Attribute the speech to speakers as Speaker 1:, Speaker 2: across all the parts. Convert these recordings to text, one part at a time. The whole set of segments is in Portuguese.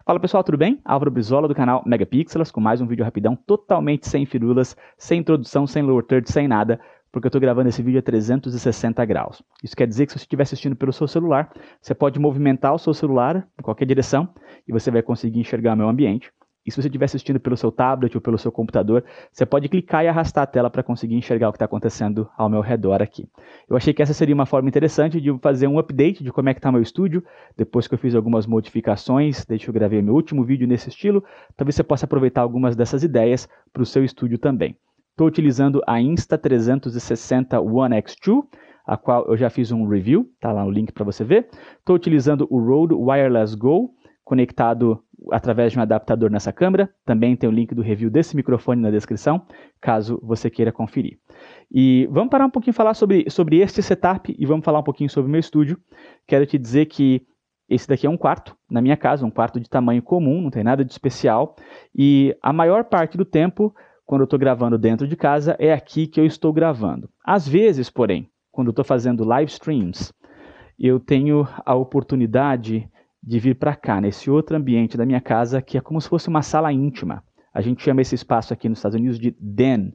Speaker 1: Fala pessoal, tudo bem? Álvaro Brizola do canal Megapixels com mais um vídeo rapidão, totalmente sem firulas, sem introdução, sem lower third, sem nada, porque eu estou gravando esse vídeo a 360 graus. Isso quer dizer que se você estiver assistindo pelo seu celular, você pode movimentar o seu celular em qualquer direção e você vai conseguir enxergar o meu ambiente. E se você estiver assistindo pelo seu tablet ou pelo seu computador, você pode clicar e arrastar a tela para conseguir enxergar o que está acontecendo ao meu redor aqui. Eu achei que essa seria uma forma interessante de fazer um update de como é que está meu estúdio, depois que eu fiz algumas modificações, desde que eu gravei meu último vídeo nesse estilo, talvez você possa aproveitar algumas dessas ideias para o seu estúdio também. Estou utilizando a Insta360 One X2, a qual eu já fiz um review, tá lá o link para você ver. Estou utilizando o Rode Wireless Go, conectado através de um adaptador nessa câmera. Também tem o link do review desse microfone na descrição, caso você queira conferir. E vamos parar um pouquinho e falar sobre este setup e vamos falar um pouquinho sobre o meu estúdio. Quero te dizer que esse daqui é um quarto na minha casa, um quarto de tamanho comum, não tem nada de especial. E a maior parte do tempo, quando eu estou gravando dentro de casa, é aqui que eu estou gravando. Às vezes, porém, quando eu estou fazendo live streams, eu tenho a oportunidade de vir para cá, nesse outro ambiente da minha casa, que é como se fosse uma sala íntima. A gente chama esse espaço aqui nos Estados Unidos de den.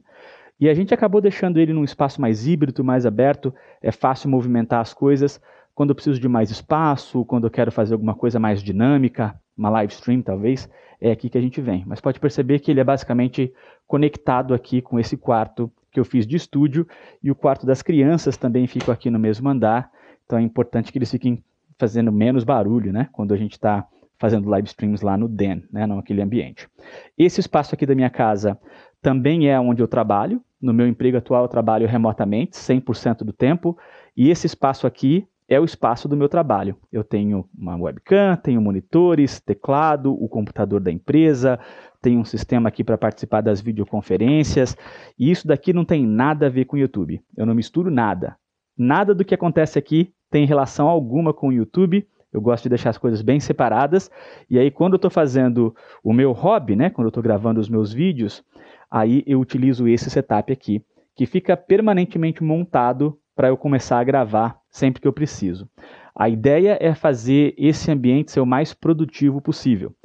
Speaker 1: E a gente acabou deixando ele num espaço mais híbrido, mais aberto, é fácil movimentar as coisas. Quando eu preciso de mais espaço, quando eu quero fazer alguma coisa mais dinâmica, uma live stream talvez, é aqui que a gente vem. Mas pode perceber que ele é basicamente conectado aqui com esse quarto que eu fiz de estúdio, e o quarto das crianças também fica aqui no mesmo andar, então é importante que eles fiquem fazendo menos barulho, né, quando a gente está fazendo live streams lá no den, né, naquele ambiente. Esse espaço aqui da minha casa também é onde eu trabalho. No meu emprego atual eu trabalho remotamente, 100% do tempo, e esse espaço aqui é o espaço do meu trabalho. Eu tenho uma webcam, tenho monitores, teclado, o computador da empresa, tenho um sistema aqui para participar das videoconferências, e isso daqui não tem nada a ver com o YouTube. Eu não misturo nada. Nada do que acontece aqui tem relação alguma com o YouTube. Eu gosto de deixar as coisas bem separadas, e aí quando eu estou fazendo o meu hobby, né, quando eu estou gravando os meus vídeos, aí eu utilizo esse setup aqui, que fica permanentemente montado para eu começar a gravar sempre que eu preciso. A ideia é fazer esse ambiente ser o mais produtivo possível.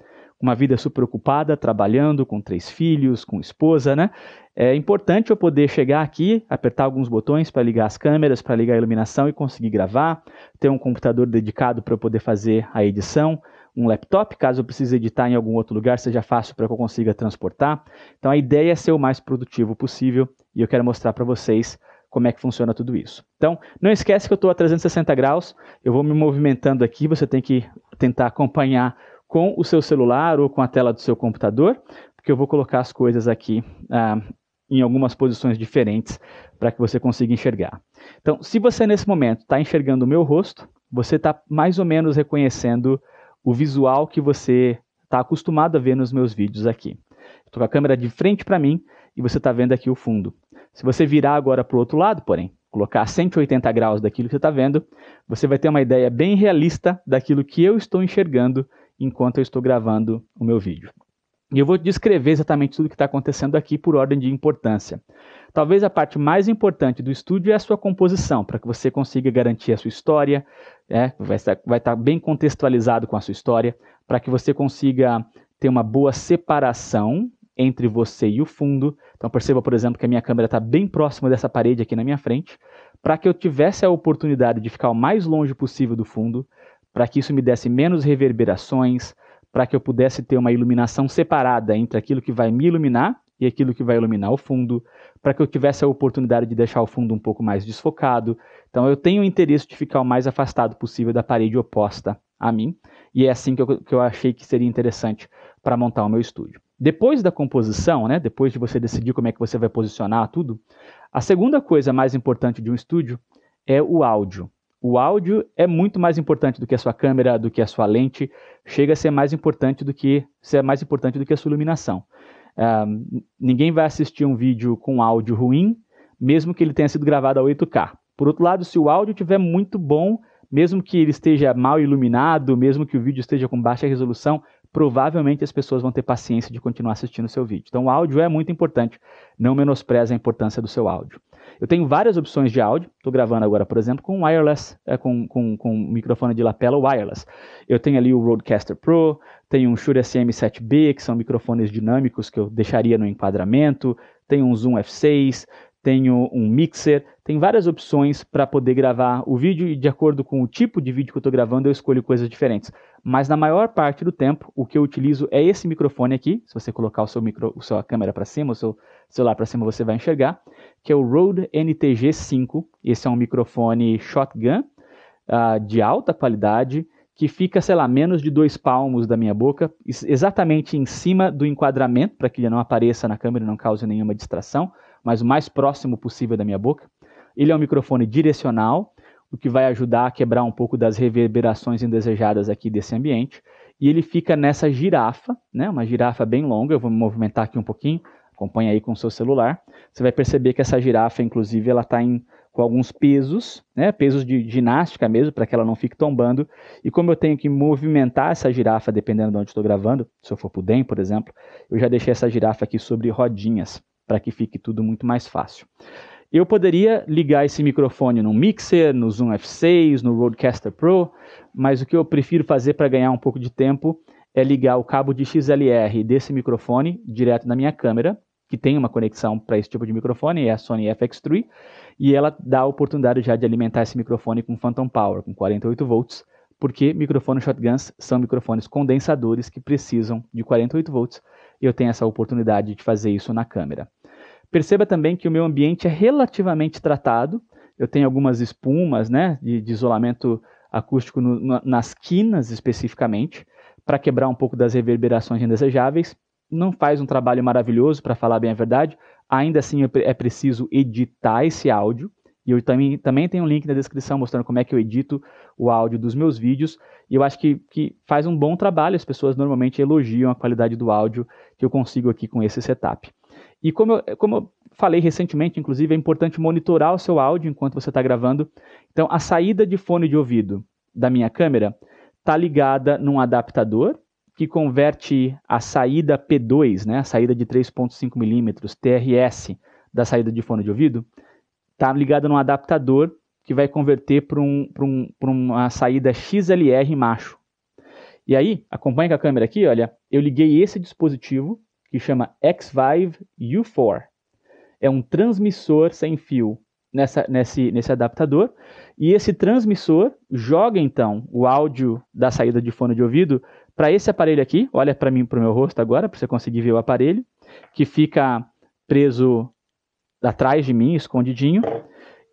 Speaker 1: Uma vida super ocupada, trabalhando, com 3 filhos, com esposa, né? É importante eu poder chegar aqui, apertar alguns botões para ligar as câmeras, para ligar a iluminação e conseguir gravar, ter um computador dedicado para eu poder fazer a edição, um laptop, caso eu precise editar em algum outro lugar, seja fácil para que eu consiga transportar. Então a ideia é ser o mais produtivo possível e eu quero mostrar para vocês como é que funciona tudo isso. Então, não esquece que eu estou a 360 graus, eu vou me movimentando aqui, você tem que tentar acompanhar com o seu celular ou com a tela do seu computador, porque eu vou colocar as coisas aqui em algumas posições diferentes para que você consiga enxergar. Então, se você nesse momento está enxergando o meu rosto, você está mais ou menos reconhecendo o visual que você está acostumado a ver nos meus vídeos aqui. Estou com a câmera de frente para mim e você está vendo aqui o fundo. Se você virar agora para o outro lado, porém, colocar 180 graus daquilo que você está vendo, você vai ter uma ideia bem realista daquilo que eu estou enxergando enquanto eu estou gravando o meu vídeo. E eu vou descrever exatamente tudo o que está acontecendo aqui por ordem de importância. Talvez a parte mais importante do estúdio é a sua composição, para que você consiga garantir a sua história, vai estar bem contextualizado com a sua história, para que você consiga ter uma boa separação entre você e o fundo. Então perceba, por exemplo, que a minha câmera está bem próxima dessa parede aqui na minha frente, para que eu tivesse a oportunidade de ficar o mais longe possível do fundo, para que isso me desse menos reverberações, para que eu pudesse ter uma iluminação separada entre aquilo que vai me iluminar e aquilo que vai iluminar o fundo, para que eu tivesse a oportunidade de deixar o fundo um pouco mais desfocado. Então eu tenho o interesse de ficar o mais afastado possível da parede oposta a mim, e é assim que eu achei que seria interessante para montar o meu estúdio. Depois da composição, né, depois de você decidir como é que você vai posicionar tudo, a segunda coisa mais importante de um estúdio é o áudio. O áudio é muito mais importante do que a sua câmera, do que a sua lente, chega a ser mais importante do que a sua iluminação. Ninguém vai assistir um vídeo com áudio ruim, mesmo que ele tenha sido gravado a 8K. Por outro lado, se o áudio estiver muito bom, mesmo que ele esteja mal iluminado, mesmo que o vídeo esteja com baixa resolução, provavelmente as pessoas vão ter paciência de continuar assistindo o seu vídeo. Então o áudio é muito importante, não menospreze a importância do seu áudio. Eu tenho várias opções de áudio, estou gravando agora, por exemplo, com wireless, com microfone de lapela wireless. Eu tenho ali o Rodecaster Pro, tenho um Shure SM7B, que são microfones dinâmicos que eu deixaria no enquadramento, tenho um Zoom F6, tenho um mixer, tem várias opções para poder gravar o vídeo e de acordo com o tipo de vídeo que eu estou gravando eu escolho coisas diferentes. Mas na maior parte do tempo o que eu utilizo é esse microfone aqui, se você colocar a sua câmera para cima, o seu celular para cima você vai enxergar, que é o Rode NTG5, esse é um microfone shotgun de alta qualidade, que fica, sei lá, menos de 2 palmos da minha boca, exatamente em cima do enquadramento, para que ele não apareça na câmera e não cause nenhuma distração, mas o mais próximo possível da minha boca. Ele é um microfone direcional, o que vai ajudar a quebrar um pouco das reverberações indesejadas aqui desse ambiente, e ele fica nessa girafa, né, uma girafa bem longa, eu vou me movimentar aqui um pouquinho, acompanha aí com o seu celular, você vai perceber que essa girafa, inclusive, ela está com alguns pesos, né, pesos de ginástica mesmo, para que ela não fique tombando. E como eu tenho que movimentar essa girafa, dependendo de onde estou gravando, se eu for para o DEM, por exemplo, eu já deixei essa girafa aqui sobre rodinhas, para que fique tudo muito mais fácil. Eu poderia ligar esse microfone no mixer, no Zoom F6, no Rodecaster Pro, mas o que eu prefiro fazer para ganhar um pouco de tempo é ligar o cabo de XLR desse microfone direto na minha câmera, que tem uma conexão para esse tipo de microfone, é a Sony FX3, e ela dá a oportunidade já de alimentar esse microfone com Phantom Power, com 48 volts, porque microfones shotguns são microfones condensadores que precisam de 48 volts, e eu tenho essa oportunidade de fazer isso na câmera. Perceba também que o meu ambiente é relativamente tratado, eu tenho algumas espumas, né, de isolamento acústico nas quinas especificamente, para quebrar um pouco das reverberações indesejáveis. Não faz um trabalho maravilhoso, para falar bem a verdade, ainda assim é preciso editar esse áudio, e eu também tenho um link na descrição mostrando como é que eu edito o áudio dos meus vídeos, e eu acho que faz um bom trabalho, as pessoas normalmente elogiam a qualidade do áudio que eu consigo aqui com esse setup. E como eu falei recentemente, inclusive, é importante monitorar o seu áudio enquanto você está gravando. Então, a saída de fone de ouvido da minha câmera está ligada num adaptador que converte a saída P2, né, a saída de 3.5 mm, TRS, da saída de fone de ouvido, está ligada num adaptador que vai converter para uma saída XLR macho. E aí, acompanha com a câmera aqui, olha, eu liguei esse dispositivo, que chama X-Vive U4. É um transmissor sem fio nesse adaptador, e esse transmissor joga então o áudio da saída de fone de ouvido para esse aparelho aqui, olha para mim, para o meu rosto agora, para você conseguir ver o aparelho, que fica preso atrás de mim, escondidinho,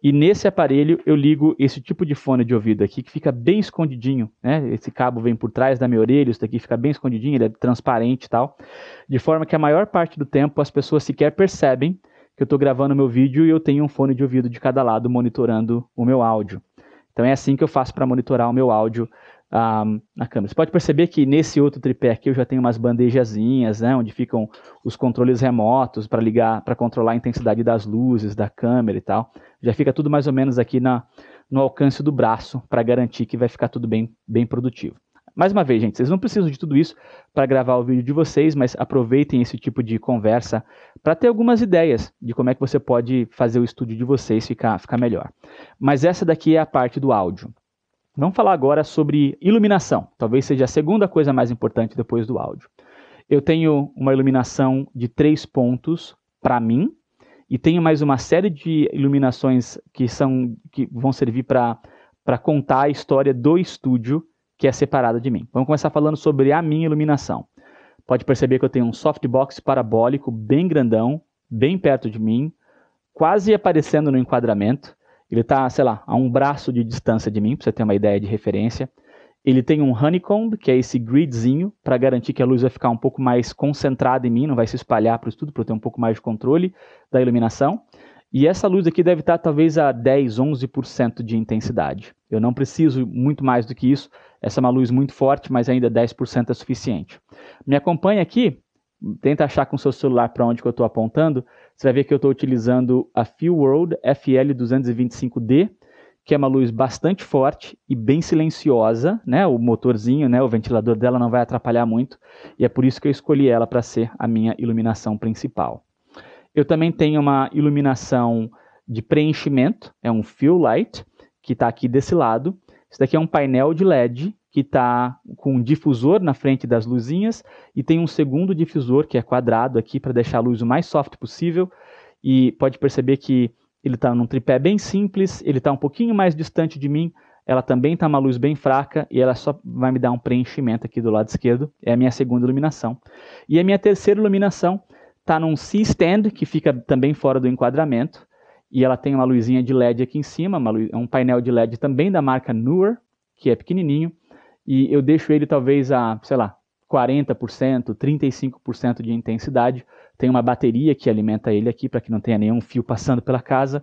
Speaker 1: e nesse aparelho eu ligo esse tipo de fone de ouvido aqui, que fica bem escondidinho, né? Esse cabo vem por trás da minha orelha, isso daqui fica bem escondidinho, ele é transparente e tal, de forma que a maior parte do tempo as pessoas sequer percebem que eu estou gravando o meu vídeo e eu tenho um fone de ouvido de cada lado monitorando o meu áudio. Então é assim que eu faço para monitorar o meu áudio na câmera. Você pode perceber que nesse outro tripé aqui eu já tenho umas bandejazinhas, né, onde ficam os controles remotos para ligar, para controlar a intensidade das luzes, da câmera e tal. Já fica tudo mais ou menos aqui no alcance do braço para garantir que vai ficar tudo bem produtivo. Mais uma vez, gente, vocês não precisam de tudo isso para gravar o vídeo de vocês, mas aproveitem esse tipo de conversa para ter algumas ideias de como é que você pode fazer o estúdio de vocês ficar melhor. Mas essa daqui é a parte do áudio. Vamos falar agora sobre iluminação. Talvez seja a segunda coisa mais importante depois do áudio. Eu tenho uma iluminação de 3 pontos para mim e tenho mais uma série de iluminações que vão servir para contar a história do estúdio que é separada de mim. Vamos começar falando sobre a minha iluminação. Pode perceber que eu tenho um softbox parabólico bem grandão, bem perto de mim, quase aparecendo no enquadramento. Ele está, sei lá, a um braço de distância de mim, para você ter uma ideia de referência. Ele tem um honeycomb, que é esse gridzinho, para garantir que a luz vai ficar um pouco mais concentrada em mim, não vai se espalhar para o estudo, para eu ter um pouco mais de controle da iluminação. E essa luz aqui deve estar talvez a 10, 11% de intensidade. Eu não preciso muito mais do que isso. Essa é uma luz muito forte, mas ainda 10% é suficiente. Me acompanha aqui, tenta achar com o seu celular para onde que eu estou apontando. Você vai ver que eu estou utilizando a Feelworld FL225D, que é uma luz bastante forte e bem silenciosa, né? O motorzinho, né? O ventilador dela não vai atrapalhar muito, e é por isso que eu escolhi ela para ser a minha iluminação principal. Eu também tenho uma iluminação de preenchimento, é um fill light, que está aqui desse lado. Isso daqui é um painel de LED que está com um difusor na frente das luzinhas e tem um segundo difusor que é quadrado aqui para deixar a luz o mais soft possível, e pode perceber que ele está num tripé bem simples, ele está um pouquinho mais distante de mim, ela também está uma luz bem fraca e ela só vai me dar um preenchimento aqui do lado esquerdo, é a minha segunda iluminação. E a minha terceira iluminação está num C-stand, que fica também fora do enquadramento, e ela tem uma luzinha de LED aqui em cima, é um painel de LED também da marca Neewer, que é pequenininho, e eu deixo ele talvez a, sei lá, 40%, 35% de intensidade. Tem uma bateria que alimenta ele aqui para que não tenha nenhum fio passando pela casa.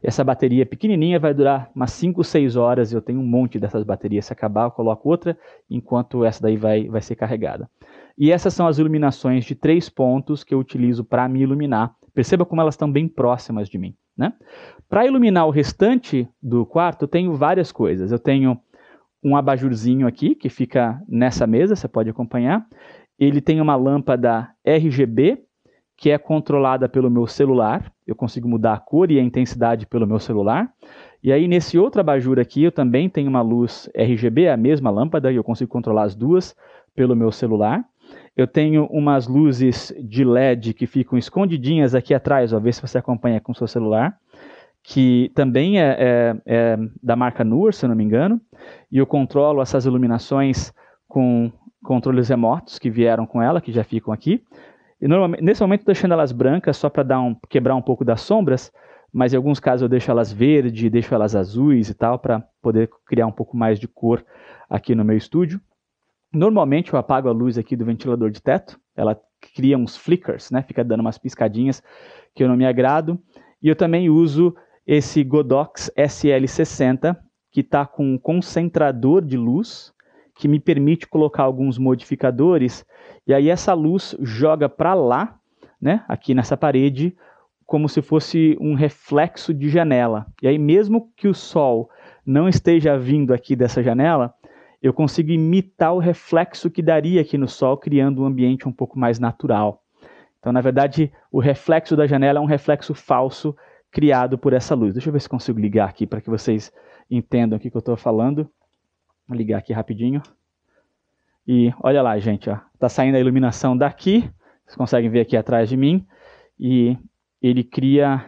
Speaker 1: Essa bateria pequenininha vai durar umas 5, 6 horas. Eu tenho um monte dessas baterias. Se acabar, eu coloco outra, enquanto essa daí vai ser carregada. E essas são as iluminações de 3 pontos que eu utilizo para me iluminar. Perceba como elas estão bem próximas de mim, né? Para iluminar o restante do quarto, eu tenho várias coisas. Eu tenho um abajurzinho aqui, que fica nessa mesa, você pode acompanhar. Ele tem uma lâmpada RGB, que é controlada pelo meu celular. Eu consigo mudar a cor e a intensidade pelo meu celular. E aí, nesse outro abajur aqui, eu também tenho uma luz RGB, a mesma lâmpada, e eu consigo controlar as duas pelo meu celular. Eu tenho umas luzes de LED que ficam escondidinhas aqui atrás, ó, vê se você acompanha com o seu celular, que também é da marca Neewer, se eu não me engano, e eu controlo essas iluminações com controles remotos que vieram com ela, que já ficam aqui. E normalmente, nesse momento, estou deixando elas brancas só para quebrar um pouco das sombras, mas em alguns casos eu deixo elas verdes, deixo elas azuis e tal, para poder criar um pouco mais de cor aqui no meu estúdio. Normalmente eu apago a luz aqui do ventilador de teto, ela cria uns flickers, né? Fica dando umas piscadinhas que eu não me agrado. E eu também uso esse Godox SL60, que está com um concentrador de luz, que me permite colocar alguns modificadores, e aí essa luz joga para lá, né, aqui nessa parede, como se fosse um reflexo de janela. E aí mesmo que o sol não esteja vindo aqui dessa janela, eu consigo imitar o reflexo que daria aqui no sol, criando um ambiente um pouco mais natural. Então, na verdade, o reflexo da janela é um reflexo falso criado por essa luz. Deixa eu ver se consigo ligar aqui para que vocês entendam o que eu estou falando. Vou ligar aqui rapidinho. E olha lá, gente, está saindo a iluminação daqui. Vocês conseguem ver aqui atrás de mim. E ele cria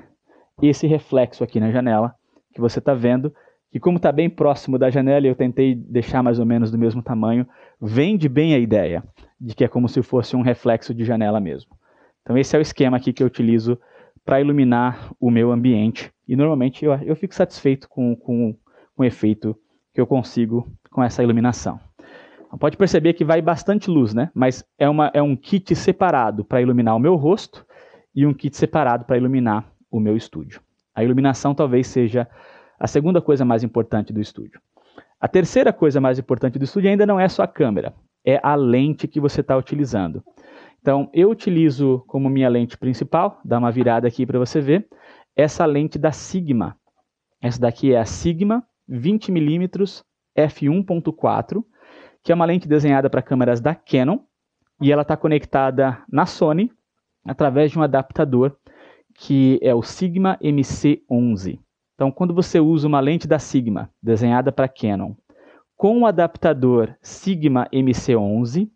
Speaker 1: esse reflexo aqui na janela que você está vendo. Que como está bem próximo da janela, eu tentei deixar mais ou menos do mesmo tamanho, vende bem a ideia de que é como se fosse um reflexo de janela mesmo. Então esse é o esquema aqui que eu utilizo para iluminar o meu ambiente. E normalmente eu fico satisfeito com o efeito que eu consigo com essa iluminação. Então, pode perceber que vai bastante luz, né? Mas é um kit separado para iluminar o meu rosto e um kit separado para iluminar o meu estúdio. A iluminação talvez seja a segunda coisa mais importante do estúdio. A terceira coisa mais importante do estúdio ainda não é só a câmera, é a lente que você está utilizando. Então, eu utilizo como minha lente principal, dá uma virada aqui para você ver, essa lente da Sigma. Essa daqui é a Sigma 20mm f1.4, que é uma lente desenhada para câmeras da Canon, e ela está conectada na Sony através de um adaptador que é o Sigma MC11. Então, quando você usa uma lente da Sigma, desenhada para Canon, com o adaptador Sigma MC11,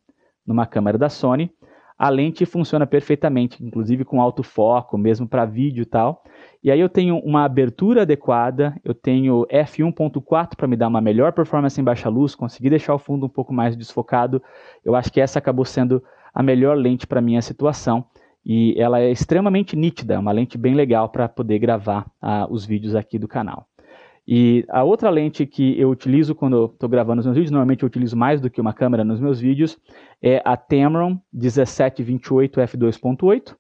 Speaker 1: numa câmera da Sony, a lente funciona perfeitamente, inclusive com autofoco, mesmo para vídeo e tal. E aí eu tenho uma abertura adequada, eu tenho f1.4 para me dar uma melhor performance em baixa luz, conseguir deixar o fundo um pouco mais desfocado. Eu acho que essa acabou sendo a melhor lente para a minha situação. E ela é extremamente nítida, uma lente bem legal para poder gravar os vídeos aqui do canal. E a outra lente que eu utilizo quando eu estou gravando os meus vídeos, normalmente eu utilizo mais do que uma câmera nos meus vídeos, é a Tamron 1728 f2.8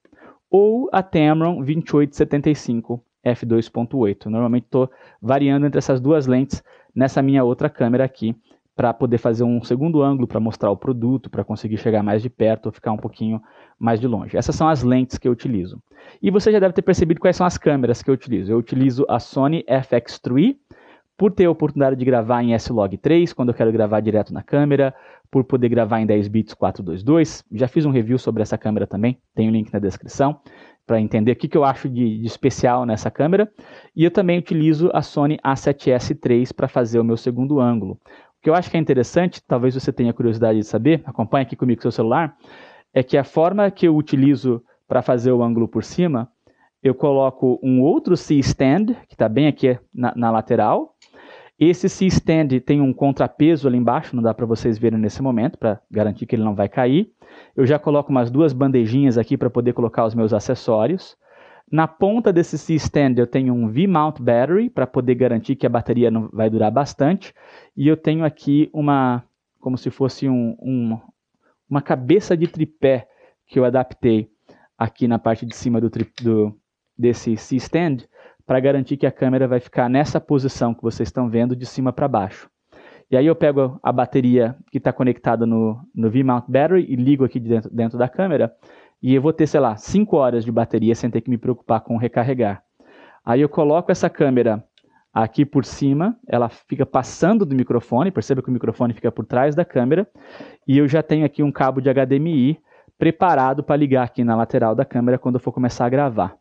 Speaker 1: ou a Tamron 2875 f2.8. Normalmente estou variando entre essas duas lentes nessa minha outra câmera aqui, para poder fazer um segundo ângulo para mostrar o produto, para conseguir chegar mais de perto ou ficar um pouquinho mais de longe. Essas são as lentes que eu utilizo. E você já deve ter percebido quais são as câmeras que eu utilizo. Eu utilizo a Sony FX3 por ter a oportunidade de gravar em S-Log3, quando eu quero gravar direto na câmera, por poder gravar em 10 bits 422. Já fiz um review sobre essa câmera também, tem o link na descrição, para entender o que eu acho de especial nessa câmera. E eu também utilizo a Sony A7S III para fazer o meu segundo ângulo. O que eu acho que é interessante, talvez você tenha curiosidade de saber, acompanha aqui comigo com seu celular, é que a forma que eu utilizo para fazer o ângulo por cima, eu coloco um outro C-stand, que está bem aqui na lateral. Esse C-stand tem um contrapeso ali embaixo, não dá para vocês verem nesse momento, para garantir que ele não vai cair. Eu já coloco umas 2 bandejinhas aqui para poder colocar os meus acessórios. Na ponta desse C-stand eu tenho um V-mount battery, para poder garantir que a bateria não vai durar bastante. E eu tenho aqui como se fosse uma cabeça de tripé que eu adaptei aqui na parte de cima desse C-stand, para garantir que a câmera vai ficar nessa posição que vocês estão vendo, de cima para baixo. E aí eu pego a bateria que está conectada no V-mount battery e ligo aqui dentro da câmera, e eu vou ter, sei lá, 5 horas de bateria sem ter que me preocupar com recarregar. Aí eu coloco essa câmera aqui por cima, ela fica passando do microfone, perceba que o microfone fica por trás da câmera, e eu já tenho aqui um cabo de HDMI preparado para ligar aqui na lateral da câmera quando eu for começar a gravar.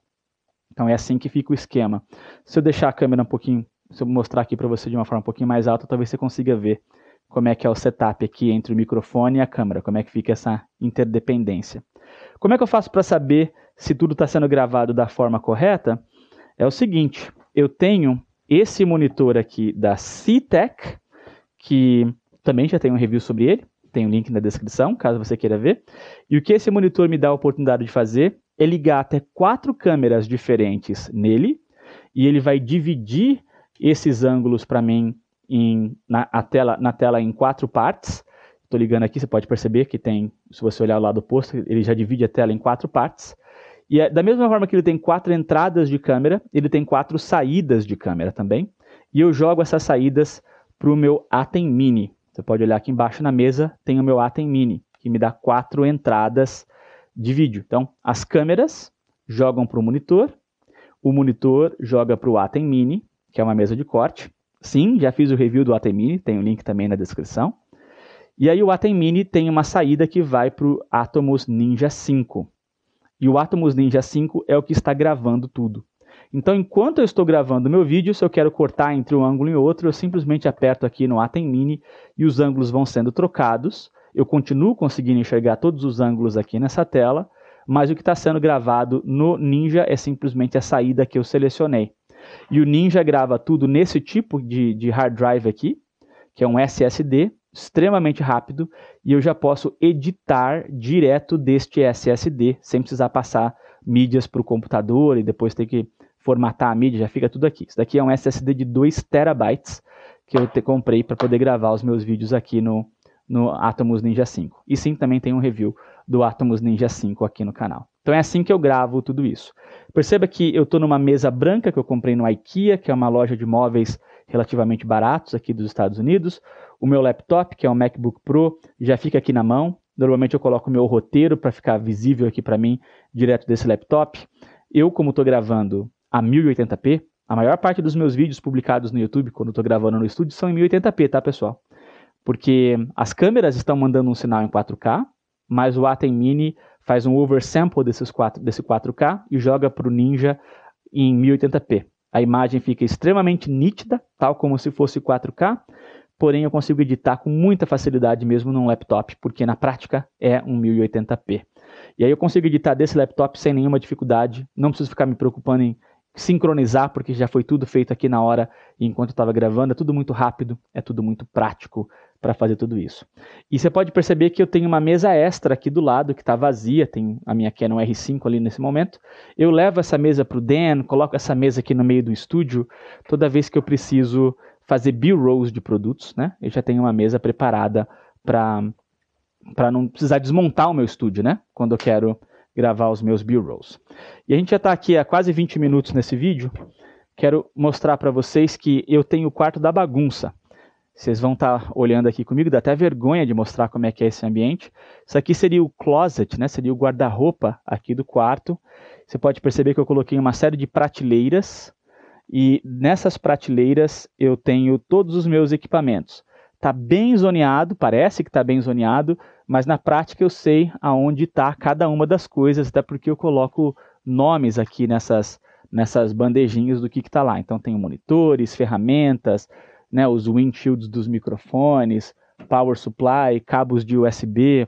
Speaker 1: Então é assim que fica o esquema. Se eu deixar a câmera um pouquinho, se eu mostrar aqui para você de uma forma um pouquinho mais alta, talvez você consiga ver como é que é o setup aqui entre o microfone e a câmera, como é que fica essa interdependência. Como é que eu faço para saber se tudo está sendo gravado da forma correta? É o seguinte, eu tenho esse monitor aqui da C-Tech, que também já tem um review sobre ele, tem um link na descrição, caso você queira ver. E o que esse monitor me dá a oportunidade de fazer é ligar até 4 câmeras diferentes nele, e ele vai dividir esses ângulos para mim na tela em 4 partes. Estou ligando aqui, você pode perceber que tem, se você olhar o lado oposto, ele já divide a tela em 4 partes. E da mesma forma que ele tem 4 entradas de câmera, ele tem 4 saídas de câmera também. E eu jogo essas saídas para o meu Atem Mini. Você pode olhar aqui embaixo na mesa, tem o meu Atem Mini, que me dá 4 entradas de vídeo. Então, as câmeras jogam para o monitor joga para o Atem Mini, que é uma mesa de corte. Sim, já fiz o review do Atem Mini, tem o link também na descrição. E aí o Atem Mini tem uma saída que vai para o Atomos Ninja 5. E o Atomos Ninja 5 é o que está gravando tudo. Então, enquanto eu estou gravando o meu vídeo, se eu quero cortar entre um ângulo e outro, eu simplesmente aperto aqui no Atem Mini e os ângulos vão sendo trocados. Eu continuo conseguindo enxergar todos os ângulos aqui nessa tela, mas o que está sendo gravado no Ninja é simplesmente a saída que eu selecionei. E o Ninja grava tudo nesse tipo de hard drive aqui, que é um SSD, extremamente rápido, e eu já posso editar direto deste SSD, sem precisar passar mídias para o computador e depois ter que formatar a mídia, já fica tudo aqui. Isso daqui é um SSD de 2 terabytes que eu comprei para poder gravar os meus vídeos aqui no Atomos Ninja 5. E sim, também tem um review do Atomos Ninja 5 aqui no canal. Então é assim que eu gravo tudo isso. Perceba que eu estou numa mesa branca que eu comprei no IKEA, que é uma loja de móveis relativamente baratos aqui dos Estados Unidos. O meu laptop, que é um MacBook Pro, já fica aqui na mão. Normalmente eu coloco o meu roteiro para ficar visível aqui para mim, direto desse laptop. Eu, como estou gravando a 1080p, a maior parte dos meus vídeos publicados no YouTube, quando estou gravando no estúdio, são em 1080p, tá, pessoal? Porque as câmeras estão mandando um sinal em 4K, mas o Atem Mini faz um oversample desse 4K e joga para o Ninja em 1080p. A imagem fica extremamente nítida, tal como se fosse 4K, porém eu consigo editar com muita facilidade mesmo num laptop, porque na prática é um 1080p. E aí eu consigo editar desse laptop sem nenhuma dificuldade, não preciso ficar me preocupando em sincronizar, porque já foi tudo feito aqui na hora, enquanto eu estava gravando, é tudo muito rápido, é tudo muito prático para fazer tudo isso. E você pode perceber que eu tenho uma mesa extra aqui do lado, que está vazia, tem a minha Canon R5 ali nesse momento. Eu levo essa mesa para o Dan, coloco essa mesa aqui no meio do estúdio, toda vez que eu preciso fazer B-rolls de produtos, né? Eu já tenho uma mesa preparada para não precisar desmontar o meu estúdio, né? Quando eu quero gravar os meus B-rolls. E a gente já está aqui há quase 20 minutos nesse vídeo. Quero mostrar para vocês que eu tenho o quarto da bagunça. Vocês vão estar olhando aqui comigo, dá até vergonha de mostrar como é que é esse ambiente. Isso aqui seria o closet, né? Seria o guarda-roupa aqui do quarto. Você pode perceber que eu coloquei uma série de prateleiras. e nessas prateleiras eu tenho todos os meus equipamentos. Está bem zoneado, parece que está bem zoneado, mas na prática eu sei aonde está cada uma das coisas, até porque eu coloco nomes aqui nessas bandejinhas do que está lá. Então tem monitores, ferramentas, né, os windshields dos microfones, power supply, cabos de USB,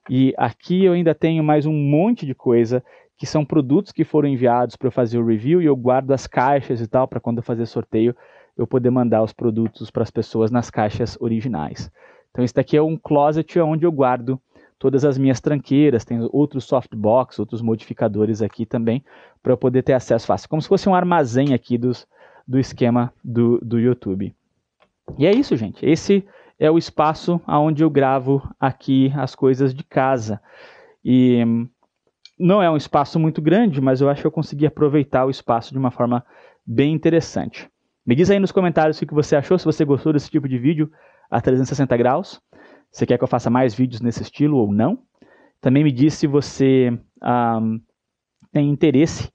Speaker 1: e aqui eu ainda tenho mais um monte de coisa que são produtos que foram enviados para eu fazer o review, e eu guardo as caixas e tal, para quando eu fazer sorteio, eu poder mandar os produtos para as pessoas nas caixas originais. Então esse daqui é um closet onde eu guardo todas as minhas tranqueiras, tem outros softbox, outros modificadores aqui também, para eu poder ter acesso fácil. Como se fosse um armazém aqui do esquema do YouTube. E é isso, gente. Esse é o espaço onde eu gravo aqui as coisas de casa. E não é um espaço muito grande, mas eu acho que eu consegui aproveitar o espaço de uma forma bem interessante. Me diz aí nos comentários o que você achou, se você gostou desse tipo de vídeo a 360 graus. Se quer que eu faça mais vídeos nesse estilo ou não. Também me diz se você tem interesse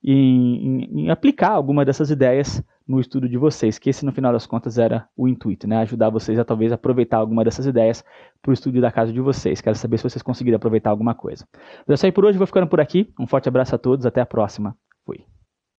Speaker 1: em aplicar alguma dessas ideias no estudo de vocês, que esse no final das contas era o intuito, né? Ajudar vocês a talvez aproveitar alguma dessas ideias para o estudo da casa de vocês. Quero saber se vocês conseguiram aproveitar alguma coisa. Mas é isso aí por hoje, vou ficando por aqui. Um forte abraço a todos, até a próxima.